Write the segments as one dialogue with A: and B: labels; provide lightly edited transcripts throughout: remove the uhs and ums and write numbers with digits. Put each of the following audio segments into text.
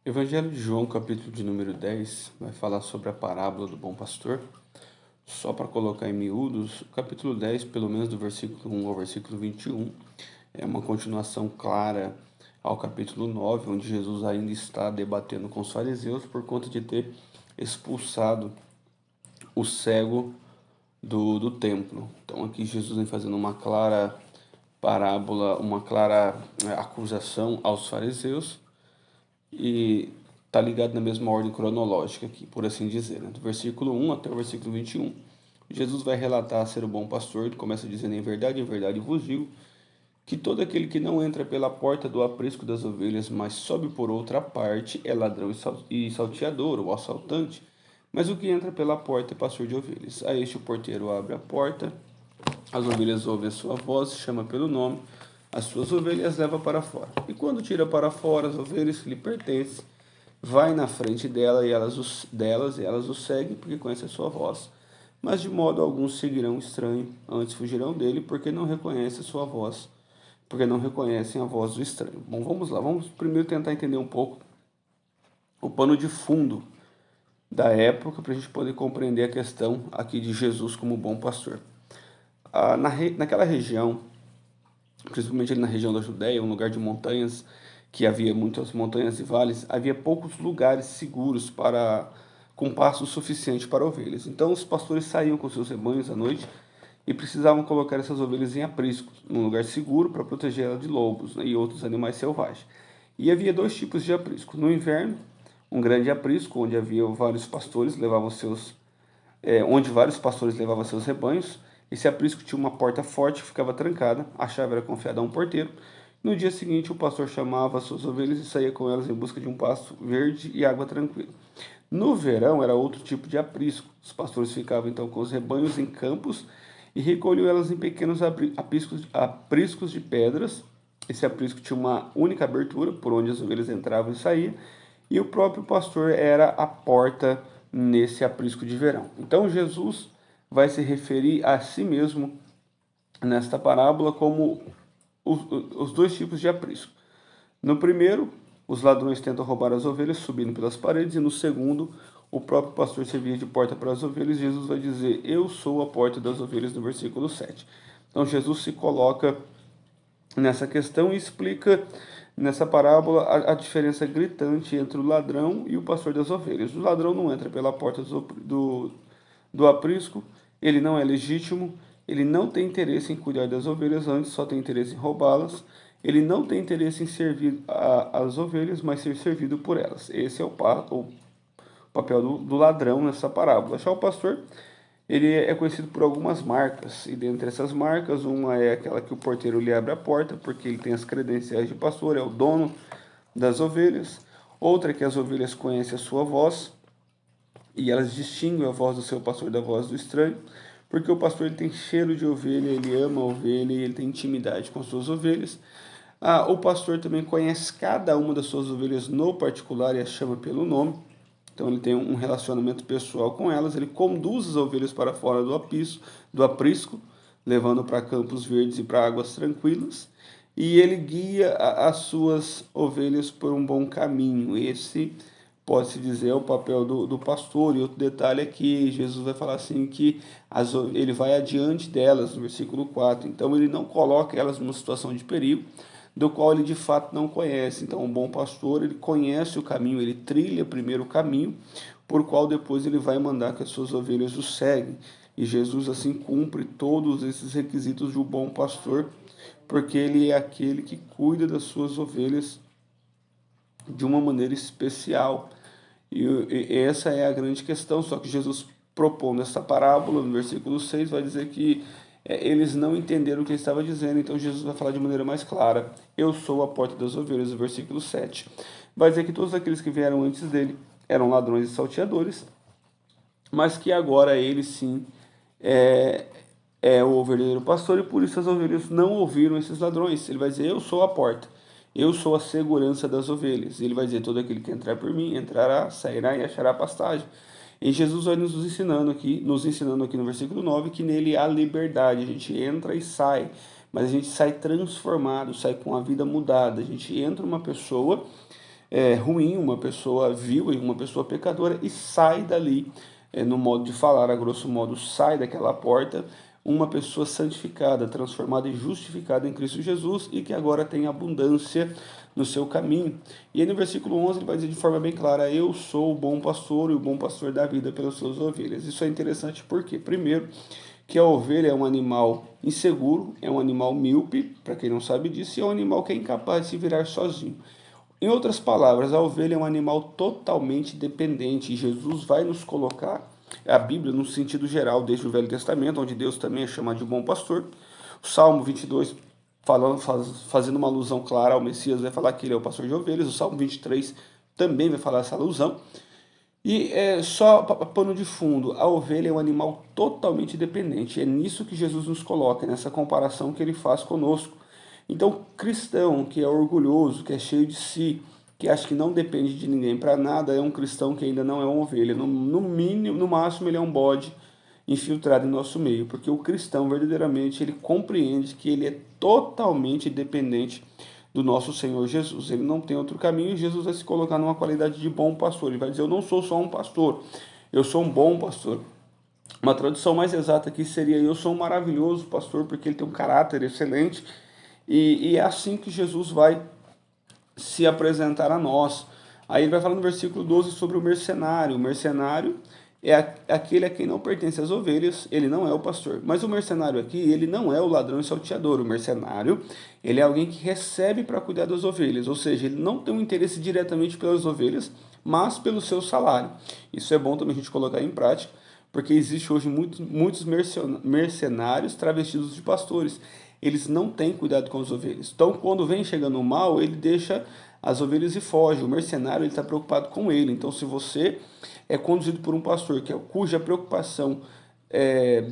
A: Evangelho de João, capítulo de número 10, vai falar sobre a parábola do bom pastor. Só para colocar em miúdos, o capítulo 10, pelo menos do versículo 1 ao versículo 21, é uma continuação clara ao capítulo 9, onde Jesus ainda está debatendo com os fariseus por conta de ter expulsado o cego do templo. Então aqui Jesus vem fazendo uma clara parábola, uma clara acusação aos fariseus, e está ligado na mesma ordem cronológica aqui, por assim dizer, né? Do versículo 1 até o versículo 21, Jesus vai relatar ser o bom pastor. Ele começa dizendo: em verdade vos digo, que todo aquele que não entra pela porta do aprisco das ovelhas, mas sobe por outra parte, é ladrão e salteador, ou assaltante. Mas o que entra pela porta é pastor de ovelhas. A este o porteiro abre a porta, as ovelhas ouvem a sua voz, chama pelo nome, as suas ovelhas leva para fora. E quando tira para fora as ovelhas que lhe pertencem, vai na frente delas e elas o seguem, porque conhecem a sua voz. Mas de modo algum seguirão o estranho, antes fugirão dele, porque não reconhecem a sua voz, porque não reconhecem a voz do estranho. Bom, vamos lá, vamos primeiro tentar entender um pouco o pano de fundo da época, para a gente poder compreender a questão aqui de Jesus como bom pastor. Naquela região, principalmente ali na região da Judéia, um lugar de montanhas, que havia muitas montanhas e vales, havia poucos lugares seguros com pasto suficiente para ovelhas. Então os pastores saíam com seus rebanhos à noite e precisavam colocar essas ovelhas em apriscos, num lugar seguro para protegê-las de lobos, né, e outros animais selvagens. E havia dois tipos de aprisco. No inverno, um grande aprisco, onde havia vários pastores, onde vários pastores levavam seus rebanhos. Esse aprisco tinha uma porta forte que ficava trancada, a chave era confiada a um porteiro. No dia seguinte, o pastor chamava as suas ovelhas e saía com elas em busca de um pasto verde e água tranquila. No verão, era outro tipo de aprisco. Os pastores ficavam então com os rebanhos em campos e recolhiam elas em pequenos apriscos de pedras. Esse aprisco tinha uma única abertura por onde as ovelhas entravam e saíam, e o próprio pastor era a porta nesse aprisco de verão. Então Jesus vai se referir a si mesmo nesta parábola como os dois tipos de aprisco. No primeiro, os ladrões tentam roubar as ovelhas subindo pelas paredes, e no segundo, o próprio pastor servia de porta para as ovelhas. Jesus vai dizer: eu sou a porta das ovelhas, no versículo 7. Então Jesus se coloca nessa questão e explica nessa parábola a diferença gritante entre o ladrão e o pastor das ovelhas. O ladrão não entra pela porta do aprisco, ele não é legítimo, ele não tem interesse em cuidar das ovelhas, antes só tem interesse em roubá-las. Ele não tem interesse em servir as ovelhas, mas ser servido por elas. Esse é o papel do ladrão nessa parábola. Já o pastor, ele é conhecido por algumas marcas, e dentre essas marcas, uma é aquela que o porteiro lhe abre a porta, porque ele tem as credenciais de pastor, é o dono das ovelhas. Outra é que as ovelhas conhecem a sua voz, e elas distinguem a voz do seu pastor da voz do estranho, porque o pastor ele tem cheiro de ovelha, ele ama a ovelha e ele tem intimidade com as suas ovelhas. O pastor também conhece cada uma das suas ovelhas no particular e as chama pelo nome. Então ele tem um relacionamento pessoal com elas, ele conduz as ovelhas para fora do aprisco, levando para campos verdes e para águas tranquilas, e ele guia as suas ovelhas por um bom caminho. Esse pode-se dizer é o papel do pastor. E outro detalhe é que Jesus vai falar assim que ele vai adiante delas, no versículo 4. Então ele não coloca elas numa situação de perigo, do qual ele de fato não conhece. Então, um bom pastor, ele conhece o caminho, ele trilha primeiro o caminho, por qual depois ele vai mandar que as suas ovelhas o seguem. E Jesus assim cumpre todos esses requisitos de um bom pastor, porque ele é aquele que cuida das suas ovelhas de uma maneira especial. E essa é a grande questão. Só que Jesus, propondo essa parábola, no versículo 6, vai dizer que eles não entenderam o que ele estava dizendo. Então Jesus vai falar de maneira mais clara: eu sou a porta das ovelhas, no versículo 7. Vai dizer que todos aqueles que vieram antes dele eram ladrões e salteadores, mas que agora ele sim é o verdadeiro pastor, e por isso as ovelhas não ouviram esses ladrões. Ele vai dizer: eu sou a porta, eu sou a segurança das ovelhas. Ele vai dizer: todo aquele que entrar por mim entrará, sairá e achará pastagem. E Jesus vai nos ensinando aqui no versículo 9, que nele há liberdade. A gente entra e sai, mas a gente sai transformado, sai com a vida mudada. A gente entra uma pessoa ruim, uma pessoa vil e uma pessoa pecadora e sai dali, no modo de falar, a grosso modo, sai daquela porta uma pessoa santificada, transformada e justificada em Cristo Jesus e que agora tem abundância no seu caminho. E aí no versículo 11 ele vai dizer de forma bem clara: eu sou o bom pastor e o bom pastor dá vida pelas suas ovelhas. Isso é interessante porque, primeiro, que a ovelha é um animal inseguro, é um animal míope, para quem não sabe disso, e é um animal que é incapaz de se virar sozinho. Em outras palavras, a ovelha é um animal totalmente dependente, e Jesus vai nos colocar a Bíblia no sentido geral, desde o Velho Testamento, onde Deus também é chamado de bom pastor. O Salmo 22, fazendo uma alusão clara ao Messias, vai falar que ele é o pastor de ovelhas. O Salmo 23 também vai falar essa alusão. E só pano de fundo, a ovelha é um animal totalmente dependente. É nisso que Jesus nos coloca, nessa comparação que ele faz conosco. Então, cristão que é orgulhoso, que é cheio de si, que acha que não depende de ninguém para nada, é um cristão que ainda não é uma ovelha. No mínimo, no máximo, ele é um bode infiltrado em nosso meio, porque o cristão verdadeiramente ele compreende que ele é totalmente dependente do nosso Senhor Jesus. Ele não tem outro caminho e Jesus vai se colocar numa qualidade de bom pastor. Ele vai dizer: eu não sou só um pastor, eu sou um bom pastor. Uma tradução mais exata aqui seria: eu sou um maravilhoso pastor, porque ele tem um caráter excelente. E é assim que Jesus vai se apresentar a nós. Aí ele vai falar no versículo 12 sobre o mercenário. O mercenário é aquele a quem não pertence as ovelhas, ele não é o pastor. Mas o mercenário aqui, ele não é o ladrão e salteador. O mercenário, ele é alguém que recebe para cuidar das ovelhas, ou seja, ele não tem um interesse diretamente pelas ovelhas, mas pelo seu salário. Isso é bom também a gente colocar em prática, porque existe hoje muitos mercenários travestidos de pastores. Eles não têm cuidado com as ovelhas. Então, quando vem chegando o mal, ele deixa as ovelhas e foge. O mercenário está preocupado com ele. Então, se você é conduzido por um pastor cuja preocupação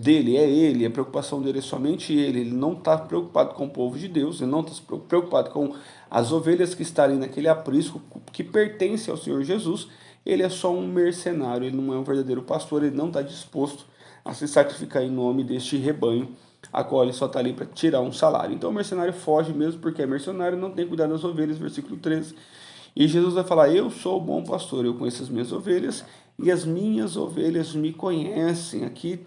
A: dele é ele, a preocupação dele é somente ele não está preocupado com o povo de Deus, ele não está preocupado com as ovelhas que estarem naquele aprisco que pertence ao Senhor Jesus, ele é só um mercenário, ele não é um verdadeiro pastor, ele não está disposto a se sacrificar em nome deste rebanho, a qual ele só está ali para tirar um salário. Então o mercenário foge mesmo porque é mercenário, não tem cuidado das ovelhas, versículo 13. E Jesus vai falar: eu sou o bom pastor, eu conheço as minhas ovelhas e as minhas ovelhas me conhecem. Aqui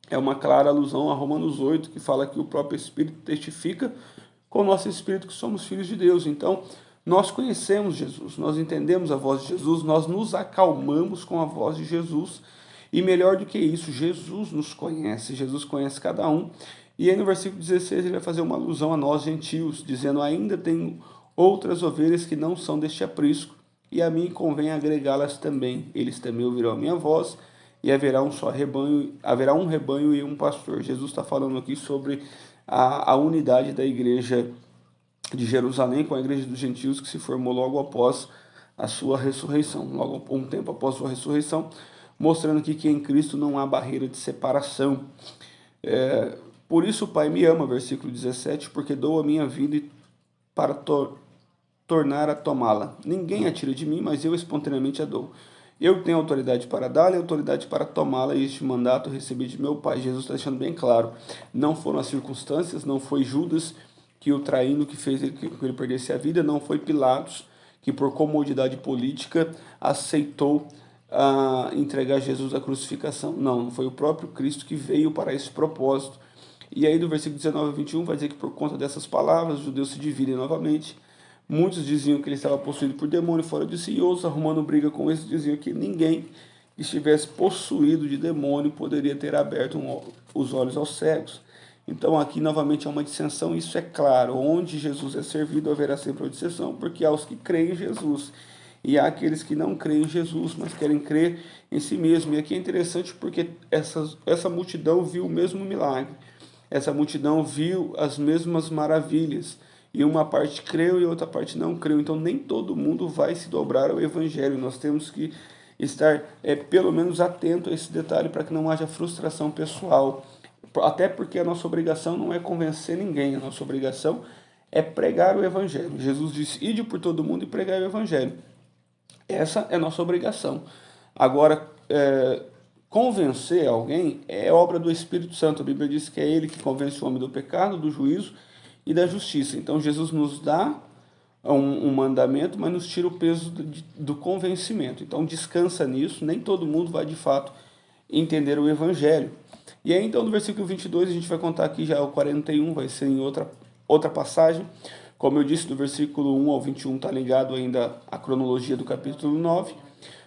A: é uma clara alusão a Romanos 8, que fala que o próprio Espírito testifica com o nosso Espírito que somos filhos de Deus. Então, nós conhecemos Jesus, nós entendemos a voz de Jesus, nós nos acalmamos com a voz de Jesus. E melhor do que isso, Jesus nos conhece, Jesus conhece cada um. E aí no versículo 16 ele vai fazer uma alusão a nós gentios, dizendo: ainda tenho outras ovelhas que não são deste aprisco, e a mim convém agregá-las também. Eles também ouvirão a minha voz, e haverá um rebanho e um pastor. Jesus está falando aqui sobre a unidade da igreja de Jerusalém com a igreja dos gentios, que se formou logo após a sua ressurreição, logo um tempo após a sua ressurreição, mostrando aqui que em Cristo não há barreira de separação. Por isso o Pai me ama, versículo 17, porque dou a minha vida para tornar a tomá-la. Ninguém a tira de mim, mas eu espontaneamente a dou. Eu tenho autoridade para dar e autoridade para tomá-la, e este mandato recebi de meu Pai. Jesus está deixando bem claro: não foram as circunstâncias, não foi Judas que o traindo que fez que ele perdesse a vida, não foi Pilatos que por comodidade política aceitou entregar Jesus à crucificação. Não, foi o próprio Cristo que veio para esse propósito. E aí do versículo 19 a 21 vai dizer que por conta dessas palavras os judeus se dividem novamente. Muitos diziam que ele estava possuído por demônio fora de si, e outros, arrumando briga com eles, diziam que ninguém que estivesse possuído de demônio poderia ter aberto os olhos aos cegos. Então aqui novamente há uma dissensão, isso é claro: onde Jesus é servido haverá sempre uma dissensão, porque há os que creem em Jesus e há aqueles que não creem em Jesus, mas querem crer em si mesmo. E aqui é interessante porque essa multidão viu o mesmo milagre, essa multidão viu as mesmas maravilhas, e uma parte creu e outra parte não creu. Então nem todo mundo vai se dobrar ao Evangelho. Nós temos que estar pelo menos atento a esse detalhe para que não haja frustração pessoal. Até porque a nossa obrigação não é convencer ninguém, a nossa obrigação é pregar o Evangelho. Jesus disse: ide por todo mundo e pregai o Evangelho. Essa é a nossa obrigação. Agora, convencer alguém é obra do Espírito Santo. A Bíblia diz que é ele que convence o homem do pecado, do juízo e da justiça. Então Jesus nos dá um mandamento, mas nos tira o peso do convencimento. Então descansa nisso, nem todo mundo vai de fato entender o Evangelho. E aí então no versículo 22 a gente vai contar aqui já o 41, vai ser em outra passagem. Como eu disse, do versículo 1 ao 21 está ligado ainda à cronologia do capítulo 9.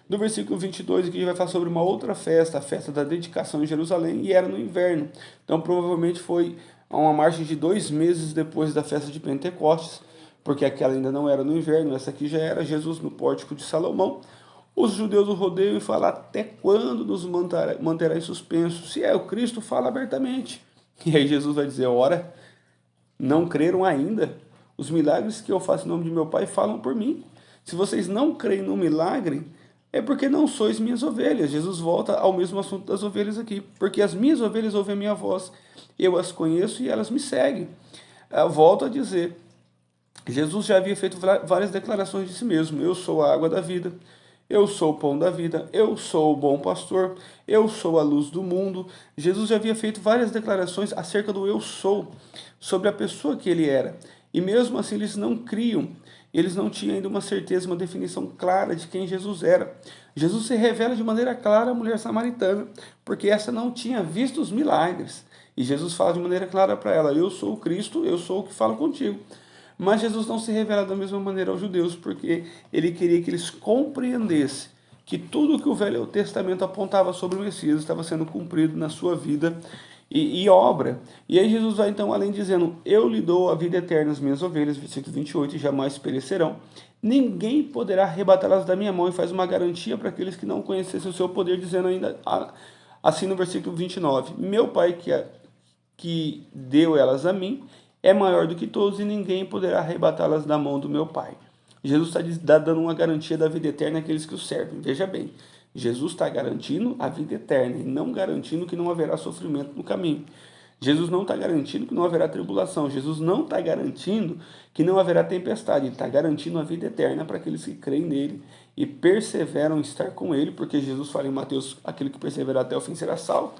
A: No versículo 22 aqui a gente vai falar sobre uma outra festa, a festa da dedicação em Jerusalém, e era no inverno. Então provavelmente foi a uma margem de 2 meses depois da festa de Pentecostes, porque aquela ainda não era no inverno, essa aqui já era Jesus no pórtico de Salomão. Os judeus o rodeiam e falam: até quando nos manterá em suspenso? Se é o Cristo, fala abertamente. E aí Jesus vai dizer: ora, não creram ainda? Os milagres que eu faço em nome de meu Pai falam por mim. Se vocês não creem no milagre, é porque não sois minhas ovelhas. Jesus volta ao mesmo assunto das ovelhas aqui. Porque as minhas ovelhas ouvem a minha voz, eu as conheço e elas me seguem. Eu volto a dizer, Jesus já havia feito várias declarações de si mesmo. Eu sou a água da vida, eu sou o pão da vida, eu sou o bom pastor, eu sou a luz do mundo. Jesus já havia feito várias declarações acerca do eu sou, sobre a pessoa que ele era. E mesmo assim eles não criam, eles não tinham ainda uma certeza, uma definição clara de quem Jesus era. Jesus se revela de maneira clara à mulher samaritana, porque essa não tinha visto os milagres. E Jesus fala de maneira clara para ela: eu sou o Cristo, eu sou o que falo contigo. Mas Jesus não se revela da mesma maneira aos judeus, porque ele queria que eles compreendessem que tudo que o Velho Testamento apontava sobre o Messias estava sendo cumprido na sua vida e obra. E aí Jesus vai então além dizendo: eu lhe dou a vida eterna às minhas ovelhas, versículo 28, e jamais perecerão. Ninguém poderá arrebatá-las da minha mão, e faz uma garantia para aqueles que não conhecessem o seu poder, dizendo ainda assim no versículo 29, meu Pai que deu elas a mim é maior do que todos, e ninguém poderá arrebatá-las da mão do meu Pai. Jesus está dando uma garantia da vida eterna àqueles que o servem. Veja bem, Jesus está garantindo a vida eterna e não garantindo que não haverá sofrimento no caminho. Jesus não está garantindo que não haverá tribulação. Jesus não está garantindo que não haverá tempestade. Ele está garantindo a vida eterna para aqueles que creem nele e perseveram em estar com ele, porque Jesus fala em Mateus: aquele que perseverar até o fim será salvo.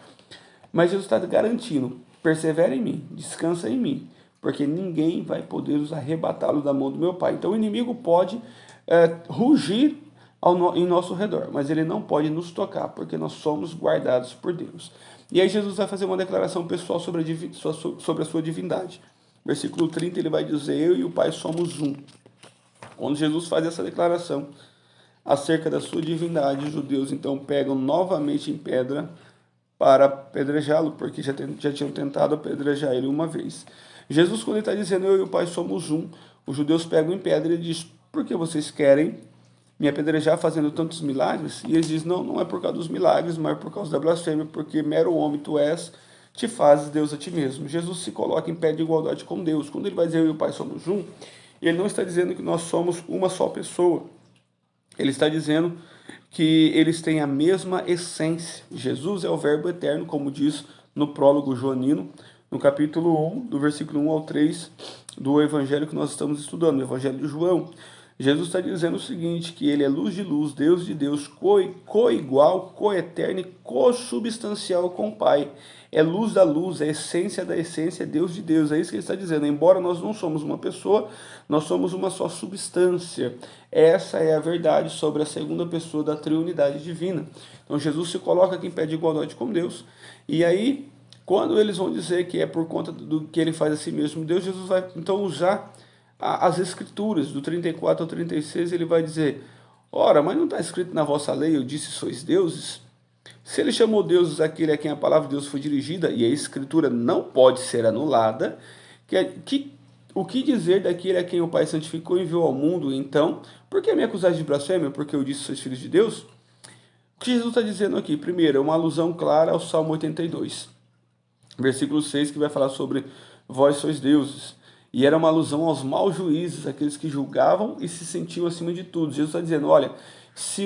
A: Mas Jesus está garantindo: persevera em mim, descansa em mim, porque ninguém vai poder os arrebatá-los da mão do meu Pai. Então o inimigo pode rugir em nosso redor, mas ele não pode nos tocar, porque nós somos guardados por Deus. E aí Jesus vai fazer uma declaração pessoal sobre a sua divindade. Versículo 30 ele vai dizer: eu e o Pai somos um. Quando Jesus faz essa declaração acerca da sua divindade, os judeus então pegam novamente em pedra para apedrejá-lo, porque já tinham tentado apedrejar ele uma vez. Jesus, quando ele está dizendo eu e o Pai somos um, os judeus pegam em pedra e diz: por que vocês querem me apedrejar fazendo tantos milagres? E eles dizem: não é por causa dos milagres, mas por causa da blasfêmia, porque mero homem tu és, te fazes Deus a ti mesmo. Jesus se coloca em pé de igualdade com Deus. Quando ele vai dizer eu e o Pai somos um, ele não está dizendo que nós somos uma só pessoa. Ele está dizendo que eles têm a mesma essência. Jesus é o verbo eterno, como diz no prólogo joanino, no capítulo 1, do versículo 1 ao 3 do evangelho que nós estamos estudando, o evangelho de João. Jesus está dizendo o seguinte, que ele é luz de luz, Deus de Deus, co-igual, co-eterno e co-substancial com o Pai. É luz da luz, é essência da essência, é Deus de Deus. É isso que ele está dizendo. Embora nós não somos uma pessoa, nós somos uma só substância. Essa é a verdade sobre a segunda pessoa da triunidade divina. Então Jesus se coloca aqui em pé de igualdade com Deus. E aí, quando eles vão dizer que é por conta do que ele faz a si mesmo Deus, Jesus vai então usar as escrituras, do 34 ao 36, ele vai dizer: ora, mas não está escrito na vossa lei, eu disse sois deuses? Se ele chamou deuses aquele a quem a palavra de Deus foi dirigida, e a escritura não pode ser anulada, o que dizer daquele a quem o Pai santificou e enviou ao mundo? Então, por que me acusar de blasfêmia? Porque eu disse sois filhos de Deus? O que Jesus está dizendo aqui? Primeiro, é uma alusão clara ao Salmo 82, versículo 6, que vai falar sobre vós sois deuses. E era uma alusão aos maus juízes, aqueles que julgavam e se sentiam acima de tudo. Jesus está dizendo: olha, se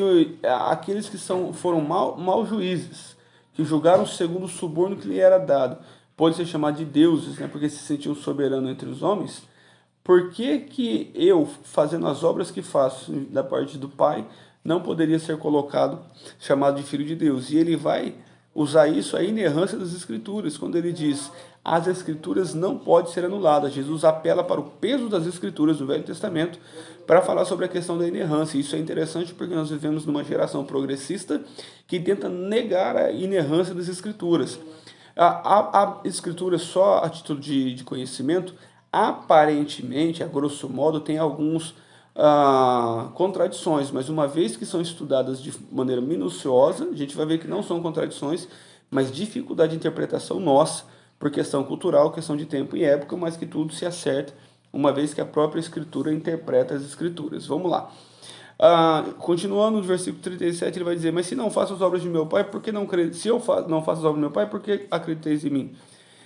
A: aqueles que foram maus juízes, que julgaram segundo o suborno que lhe era dado, pode ser chamado de deuses, né, porque se sentiam soberanos entre os homens, por que eu, fazendo as obras que faço da parte do Pai, não poderia ser chamado de filho de Deus? E ele vai usar isso a inerrância das Escrituras, quando ele diz as Escrituras não podem ser anuladas. Jesus apela para o peso das Escrituras do Velho Testamento para falar sobre a questão da inerrância. Isso é interessante porque nós vivemos numa geração progressista que tenta negar a inerrância das Escrituras. A Escritura, só a título de conhecimento, aparentemente, a grosso modo, tem alguns contradições, mas uma vez que são estudadas de maneira minuciosa, a gente vai ver que não são contradições, mas dificuldade de interpretação nossa, por questão cultural, questão de tempo e época, mas que tudo se acerta, uma vez que a própria Escritura interpreta as Escrituras. Vamos lá. Continuando no versículo 37, ele vai dizer: mas se não faço as obras de meu Pai, por que não creio? Se eu não faço as obras do meu Pai, por que acrediteis em mim?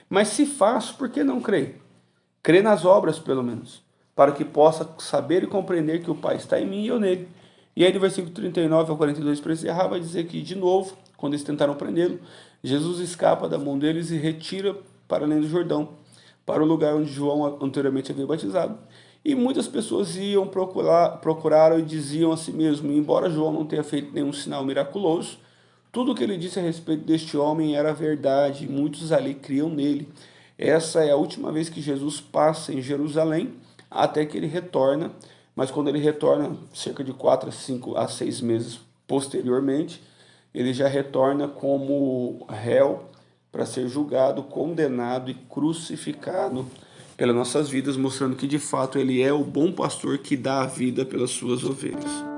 A: Mas se faço, por que não creio? Crê nas obras, pelo menos, para que possa saber e compreender que o Pai está em mim e eu nele. E aí, do versículo 39 ao 42, para encerrar, vai dizer que, de novo, quando eles tentaram prendê-lo, Jesus escapa da mão deles e retira para além do Jordão, para o lugar onde João anteriormente havia batizado. E muitas pessoas iam procuraram e diziam a si mesmo: embora João não tenha feito nenhum sinal miraculoso, tudo o que ele disse a respeito deste homem era verdade, e muitos ali criam nele. Essa é a última vez que Jesus passa em Jerusalém, até que ele retorna, mas quando ele retorna, cerca de 4 a 5 a 6 meses posteriormente, ele já retorna como réu para ser julgado, condenado e crucificado pelas nossas vidas, mostrando que de fato ele é o bom pastor que dá a vida pelas suas ovelhas.